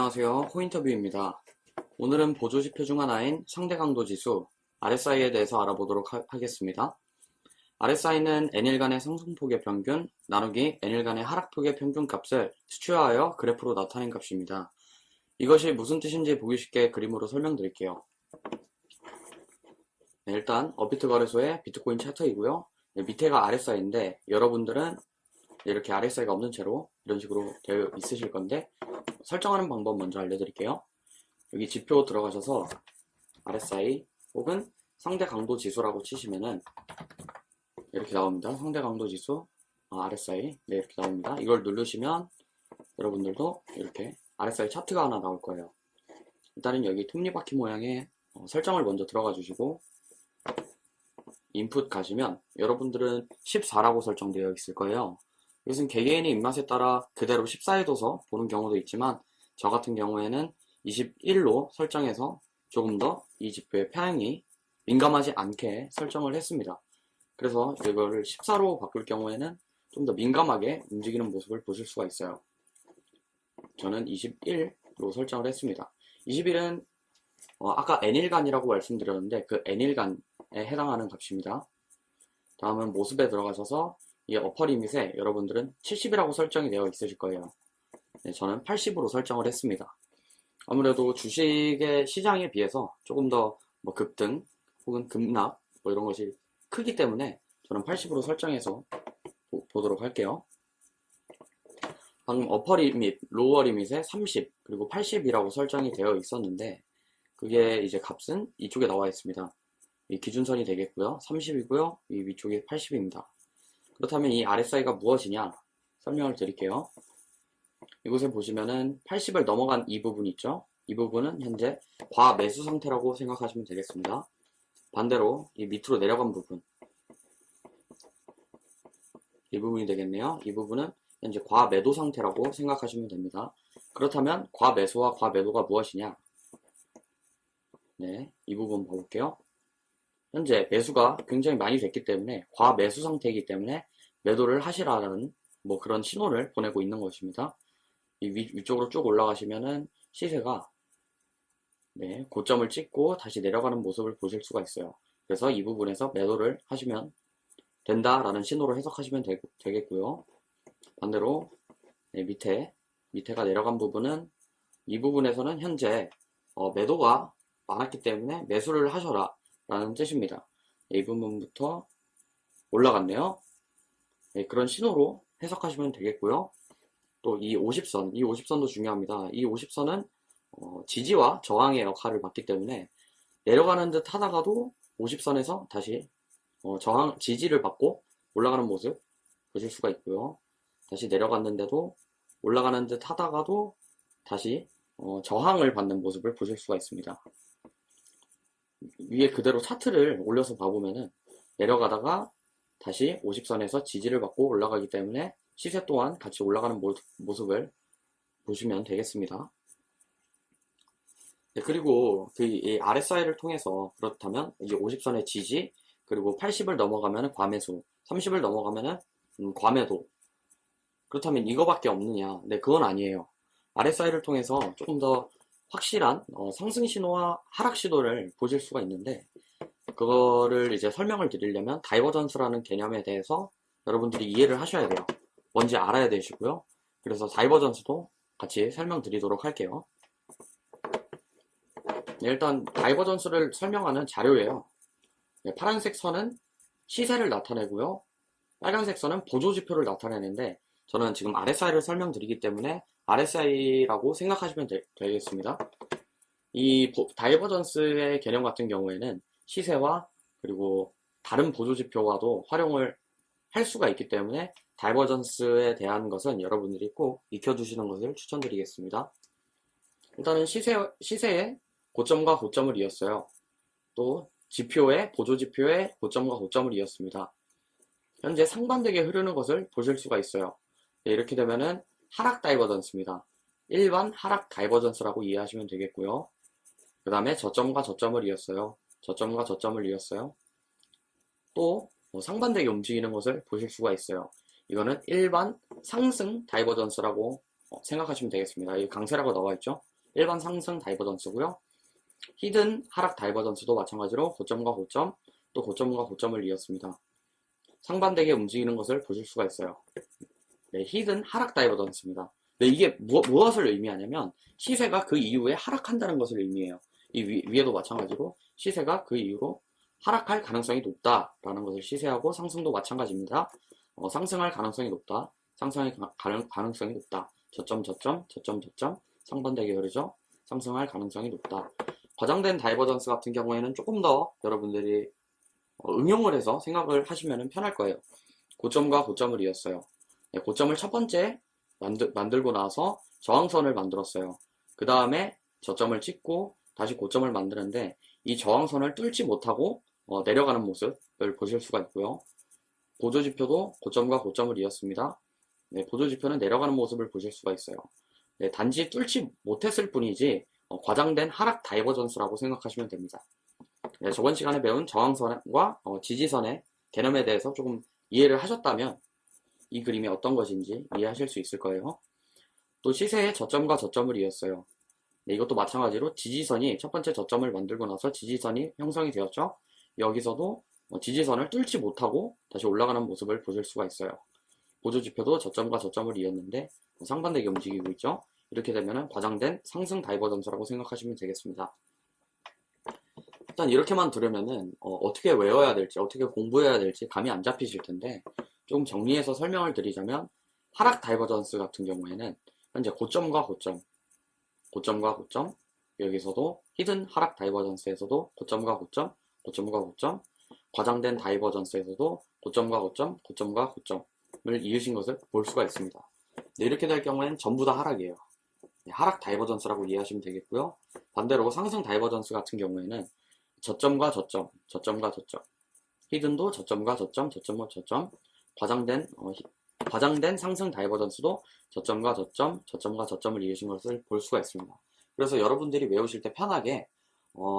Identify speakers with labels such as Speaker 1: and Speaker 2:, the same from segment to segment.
Speaker 1: 안녕하세요. 코인터뷰입니다. 오늘은 보조지표 중 하나인 상대강도지수 RSI에 대해서 알아보도록 하겠습니다. RSI는 N일간의 상승폭의 평균 나누기 N일간의 하락폭의 평균값을 수치화하여 그래프로 나타낸 값입니다. 이것이 무슨 뜻인지 보기 쉽게 그림으로 설명드릴게요. 네, 일단 업비트 거래소의 비트코인 차트이고요. 네, 밑에가 RSI인데 여러분들은 이렇게 RSI가 없는 채로 이런 식으로 되어 있으실 건데 설정하는 방법 먼저 알려드릴게요. 여기 지표 들어가셔서 RSI 혹은 상대 강도 지수라고 치시면은 이렇게 나옵니다. 상대 강도 지수 RSI 네, 이렇게 나옵니다. 이걸 누르시면 여러분들도 이렇게 RSI 차트가 하나 나올 거예요. 일단은 여기 톱니바퀴 모양의 설정을 먼저 들어가 주시고 인풋 가시면 여러분들은 14라고 설정되어 있을 거예요. 이것은 개개인의 입맛에 따라 그대로 14에 둬서 보는 경우도 있지만 저 같은 경우에는 21로 설정해서 조금 더 이 지표의 편향이 민감하지 않게 설정을 했습니다. 그래서 이거를 14로 바꿀 경우에는 좀 더 민감하게 움직이는 모습을 보실 수가 있어요. 저는 21로 설정을 했습니다. 21은 아까 N일간이라고 말씀드렸는데 그 N일간에 해당하는 값입니다. 다음은 모습에 들어가셔서 이 어퍼 리밋에 여러분들은 70이라고 설정이 되어 있으실 거예요. 네, 저는 80으로 설정을 했습니다. 아무래도 주식의 시장에 비해서 조금 더 급등 혹은 급락 이런 것이 크기 때문에 저는 80으로 설정해서 보도록 할게요. 방금 어퍼 리밋, 로어 리밋에 30 그리고 80이라고 설정이 되어 있었는데 그게 이제 값은 이쪽에 나와 있습니다. 이 기준선이 되겠고요. 30이고요. 이 위쪽이 80입니다. 그렇다면 이 RSI가 무엇이냐 설명을 드릴게요. 이곳에 보시면은 80을 넘어간 이 부분 있죠? 이 부분은 현재 과매수 상태라고 생각하시면 되겠습니다. 반대로 이 밑으로 내려간 부분 이 부분이 되겠네요. 이 부분은 현재 과매도 상태라고 생각하시면 됩니다. 그렇다면 과매수와 과매도가 무엇이냐? 네, 이 부분 봐볼게요. 현재 매수가 굉장히 많이 됐기 때문에 과매수 상태이기 때문에 매도를 하시라는 그런 신호를 보내고 있는 것입니다. 이 위쪽으로 쭉 올라가시면은 시세가 네, 고점을 찍고 다시 내려가는 모습을 보실 수가 있어요. 그래서 이 부분에서 매도를 하시면 된다라는 신호로 해석하시면 되겠고요. 반대로 네, 밑에가 내려간 부분은 이 부분에서는 현재 매도가 많았기 때문에 매수를 하셔라 라는 뜻입니다. 이 부분부터 올라갔네요. 네, 그런 신호로 해석하시면 되겠고요. 또 이 50선, 이 50선도 중요합니다. 이 50선은 지지와 저항의 역할을 받기 때문에 내려가는 듯 하다가도 50선에서 다시 지지를 받고 올라가는 모습 보실 수가 있고요. 다시 내려갔는데도 올라가는 듯 하다가도 다시 저항을 받는 모습을 보실 수가 있습니다. 위에 그대로 차트를 올려서 봐보면은 내려가다가 다시 50선에서 지지를 받고 올라가기 때문에 시세 또한 같이 올라가는 모습을 보시면 되겠습니다. 네, 그리고 이 RSI를 통해서 그렇다면 이 50선의 지지 그리고 80을 넘어가면 과매수 30을 넘어가면 과매도 그렇다면 이거밖에 없느냐? 네, 그건 아니에요. RSI를 통해서 조금 더 확실한 상승 신호와 하락 신호를 보실 수가 있는데 그거를 이제 설명을 드리려면 다이버전스라는 개념에 대해서 여러분들이 이해를 하셔야 돼요. 뭔지 알아야 되시고요. 그래서 다이버전스도 같이 설명드리도록 할게요. 네, 일단 다이버전스를 설명하는 자료예요. 네, 파란색 선은 시세를 나타내고요. 빨간색 선은 보조지표를 나타내는데 저는 지금 RSI를 설명드리기 때문에 RSI라고 생각하시면 되겠습니다. 이 다이버전스의 개념 같은 경우에는 시세와 그리고 다른 보조지표와도 활용을 할 수가 있기 때문에 다이버전스에 대한 것은 여러분들이 꼭 익혀두시는 것을 추천드리겠습니다. 일단은 시세의 고점과 고점을 이었어요. 또 지표의 보조지표의 고점과 고점을 이었습니다. 현재 상반되게 흐르는 것을 보실 수가 있어요. 네, 이렇게 되면은 하락 다이버전스입니다. 일반 하락 다이버전스라고 이해하시면 되겠고요. 그 다음에 저점과 저점을 이었어요. 저점과 저점을 이었어요. 또 상반되게 움직이는 것을 보실 수가 있어요. 이거는 일반 상승 다이버전스라고 생각하시면 되겠습니다. 이 강세라고 나와 있죠. 일반 상승 다이버전스고요. 히든 하락 다이버전스도 마찬가지로 고점과 고점, 또 고점과 고점을 이었습니다. 상반되게 움직이는 것을 보실 수가 있어요. 네, 히든 하락 다이버전스입니다. 네, 이게 무엇을 의미하냐면 시세가 그 이후에 하락한다는 것을 의미해요. 이 위에도 마찬가지로 시세가 그 이후로 하락할 가능성이 높다라는 것을 시세하고 상승도 마찬가지입니다. 상승할 가능성이 높다, 상승할 가능성이 높다, 저점, 저점, 저점, 저점, 상반되게 흐르죠. 상승할 가능성이 높다. 과장된 다이버전스 같은 경우에는 조금 더 여러분들이 응용을 해서 생각을 하시면 편할 거예요. 고점과 고점을 이었어요. 네, 고점을 첫 번째 만들고 나서 저항선을 만들었어요. 그 다음에 저점을 찍고 다시 고점을 만드는데 이 저항선을 뚫지 못하고 내려가는 모습을 보실 수가 있고요. 보조지표도 고점과 고점을 이었습니다. 네, 보조지표는 내려가는 모습을 보실 수가 있어요. 네, 단지 뚫지 못했을 뿐이지 과장된 하락 다이버전스라고 생각하시면 됩니다. 네, 저번 시간에 배운 저항선과 지지선의 개념에 대해서 조금 이해를 하셨다면 이 그림이 어떤 것인지 이해하실 수 있을 거예요. 또 시세의 저점과 저점을 이었어요. 네, 이것도 마찬가지로 지지선이 첫 번째 저점을 만들고 나서 지지선이 형성이 되었죠. 여기서도 지지선을 뚫지 못하고 다시 올라가는 모습을 보실 수가 있어요. 보조지표도 저점과 저점을 이었는데 상반되게 움직이고 있죠. 이렇게 되면 과장된 상승 다이버전스라고 생각하시면 되겠습니다. 일단 이렇게만 들으면은 어떻게 외워야 될지, 어떻게 공부해야 될지 감이 안 잡히실 텐데 조금 정리해서 설명을 드리자면 하락 다이버전스 같은 경우에는 현재 고점과 고점, 고점과 고점, 여기서도 히든 하락 다이버전스에서도 고점과 고점, 고점과 고점, 과장된 다이버전스에서도 고점과 고점, 고점과 고점을 이으신 것을 볼 수가 있습니다. 네, 이렇게 될 경우에는 전부 다 하락이에요. 네, 하락 다이버전스라고 이해하시면 되겠고요. 반대로 상승 다이버전스 같은 경우에는 저점과 저점, 저점과 저점, 히든도 저점과 저점, 저점과 저점, 과장된 상승 다이버전스도 저점과 저점, 저점과 저점을 이으신 것을 볼 수가 있습니다. 그래서 여러분들이 외우실 때 편하게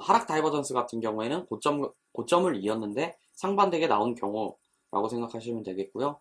Speaker 1: 하락 다이버전스 같은 경우에는 고점을 이었는데 상반되게 나온 경우라고 생각하시면 되겠고요.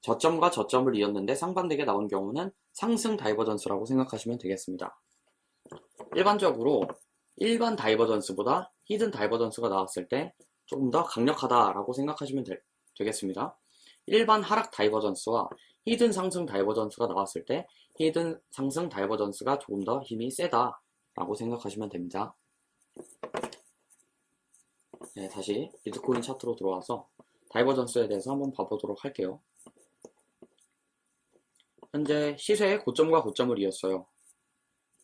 Speaker 1: 저점과 저점을 이었는데 상반되게 나온 경우는 상승 다이버전스라고 생각하시면 되겠습니다. 일반적으로 일반 다이버전스보다 히든 다이버전스가 나왔을 때 조금 더 강력하다라고 생각하시면 되겠습니다. 일반 하락 다이버전스와 히든 상승 다이버전스가 나왔을 때 히든 상승 다이버전스가 조금 더 힘이 세다라고 생각하시면 됩니다. 네, 다시 비트코인 차트로 들어와서 다이버전스에 대해서 한번 봐보도록 할게요. 현재 시세의 고점과 고점을 이었어요.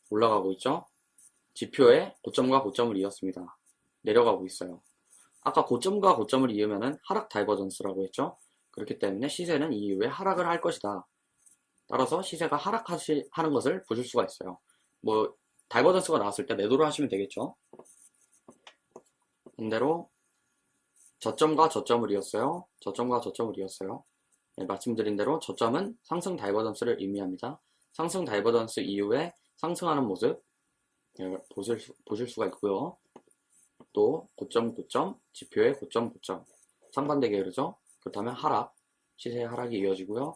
Speaker 1: 올라가고 있죠? 지표에 고점과 고점을 이었습니다. 내려가고 있어요. 아까 고점과 고점을 이으면 하락 다이버전스라고 했죠? 그렇기 때문에 시세는 이 이후에 하락을 할 것이다. 따라서 시세가 하락하는 것을 보실 수가 있어요. 뭐 다이버전스가 나왔을 때 매도를 하시면 되겠죠? 반대로 저점과 저점을 이었어요. 저점과 저점을 이었어요. 네, 말씀드린 대로 저점은 상승 다이버전스를 의미합니다. 상승 다이버전스 이후에 상승하는 모습 보실 수가 있고요. 또 고점 고점, 지표의 고점 고점, 상반되게 흐르죠. 그렇다면 하락, 시세의 하락이 이어지고요.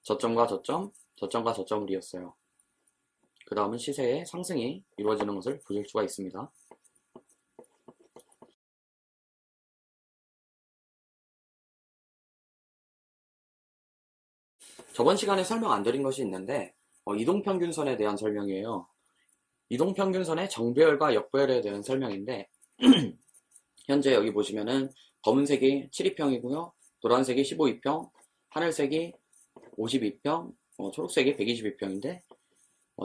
Speaker 1: 저점과 저점, 저점과 저점을 이었어요. 그 다음은 시세의 상승이 이루어지는 것을 보실 수가 있습니다. 저번 시간에 설명 안 드린 것이 있는데 이동평균선에 대한 설명이에요. 이동평균선의 정배열과 역배열에 대한 설명인데 현재 여기 보시면은 검은색이 7이평이고요. 노란색이 15이평, 하늘색이 52평, 초록색이 122평인데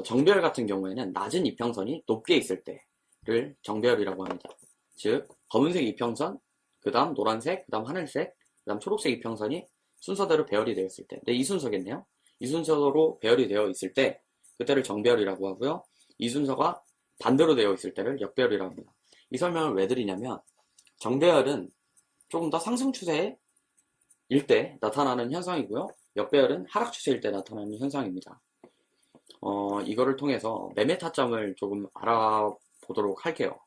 Speaker 1: 정배열 같은 경우에는 낮은 이평선이 높게 있을 때를 정배열이라고 합니다. 즉 검은색 이평선, 그 다음 노란색, 그 다음 하늘색, 그 다음 초록색 이평선이 순서대로 배열이 되어 있을 때, 네, 이 순서겠네요. 이 순서로 배열이 되어 있을 때 그때를 정배열이라고 하고요. 이 순서가 반대로 되어 있을 때를 역배열이라고 합니다. 이 설명을 왜 드리냐면 정배열은 조금 더 상승 추세일 때 나타나는 현상이고요. 역배열은 하락 추세일 때 나타나는 현상입니다. 이거를 통해서 매매 타점을 조금 알아보도록 할게요.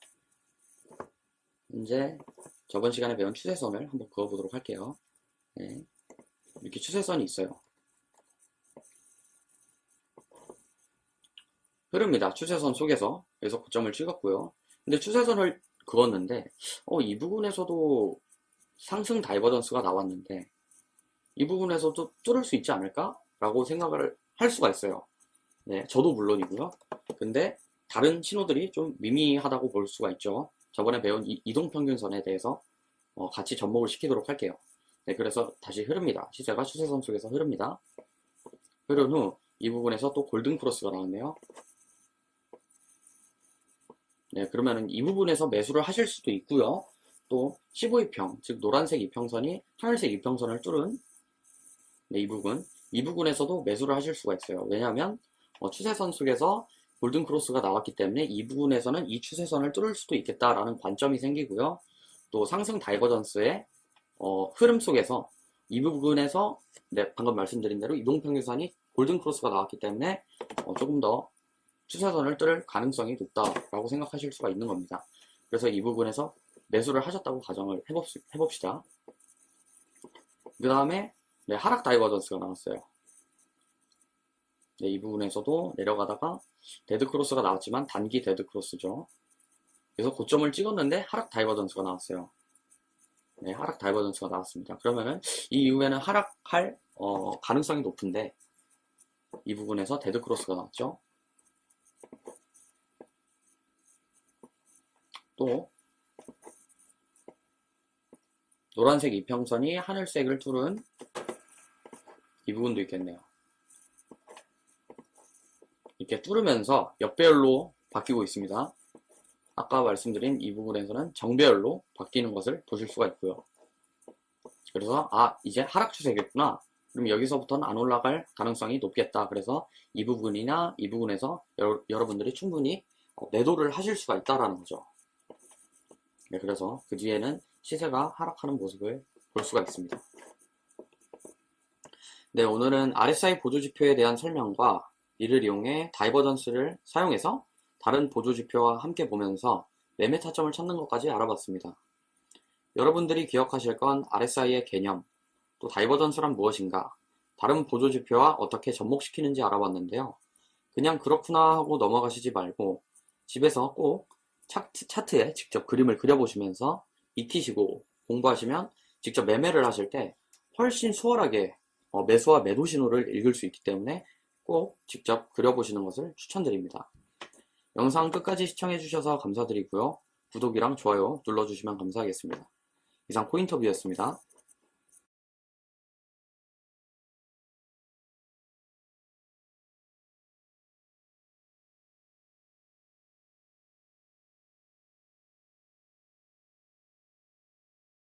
Speaker 1: 이제 저번 시간에 배운 추세선을 한번 그어보도록 할게요. 네, 이렇게 추세선이 있어요. 흐릅니다. 추세선 속에서. 그래서 고점을 찍었고요. 근데 추세선을 그었는데, 이 부분에서도 상승 다이버전스가 나왔는데, 이 부분에서도 뚫을 수 있지 않을까? 라고 생각을 할 수가 있어요. 네, 저도 물론이고요. 근데 다른 신호들이 좀 미미하다고 볼 수가 있죠. 저번에 배운 이동평균선에 대해서 같이 접목을 시키도록 할게요. 네, 그래서 다시 흐릅니다. 시세가 추세선 속에서 흐릅니다. 흐른 후 이 부분에서 또 골든 크로스가 나왔네요. 네, 그러면은 이 부분에서 매수를 하실 수도 있고요. 또 15이평, 즉 노란색 이평선이 하늘색 이평선을 뚫은 네, 이 부분에서도 매수를 하실 수가 있어요. 왜냐하면 추세선 속에서 골든 크로스가 나왔기 때문에 이 부분에서는 이 추세선을 뚫을 수도 있겠다라는 관점이 생기고요. 또 상승 다이버전스의 흐름 속에서 이 부분에서 네, 방금 말씀드린 대로 이동평균선이 골든 크로스가 나왔기 때문에 조금 더 추세선을 뚫을 가능성이 높다라고 생각하실 수가 있는 겁니다. 그래서 이 부분에서 매수를 하셨다고 가정을 해봅시다. 그 다음에 네, 하락 다이버전스가 나왔어요. 네, 이 부분에서도 내려가다가 데드크로스가 나왔지만 단기 데드크로스죠. 그래서 고점을 찍었는데 하락 다이버전스가 나왔어요. 네, 하락 다이버전스가 나왔습니다. 그러면은 이 이후에는 하락할 가능성이 높은데 이 부분에서 데드크로스가 나왔죠. 또 노란색 이평선이 하늘색을 뚫은 이 부분도 있겠네요. 이렇게 뚫으면서 역배열로 바뀌고 있습니다. 아까 말씀드린 이 부분에서는 정배열로 바뀌는 것을 보실 수가 있고요. 그래서 이제 하락 추세겠구나. 그럼 여기서부터는 안 올라갈 가능성이 높겠다. 그래서 이 부분이나 이 부분에서 여러분들이 충분히 매도를 하실 수가 있다라는 거죠. 네, 그래서 그 뒤에는 시세가 하락하는 모습을 볼 수가 있습니다. 네, 오늘은 RSI 보조지표에 대한 설명과 이를 이용해 다이버전스를 사용해서 다른 보조지표와 함께 보면서 매매 타점을 찾는 것까지 알아봤습니다. 여러분들이 기억하실 건 RSI의 개념, 또 다이버전스란 무엇인가, 다른 보조지표와 어떻게 접목시키는지 알아봤는데요. 그냥 그렇구나 하고 넘어가시지 말고 집에서 꼭 차트에 직접 그림을 그려보시면서 익히시고 공부하시면 직접 매매를 하실 때 훨씬 수월하게 매수와 매도 신호를 읽을 수 있기 때문에 꼭 직접 그려보시는 것을 추천드립니다. 영상 끝까지 시청해주셔서 감사드리고요. 구독이랑 좋아요 눌러주시면 감사하겠습니다. 이상 코인터뷰였습니다.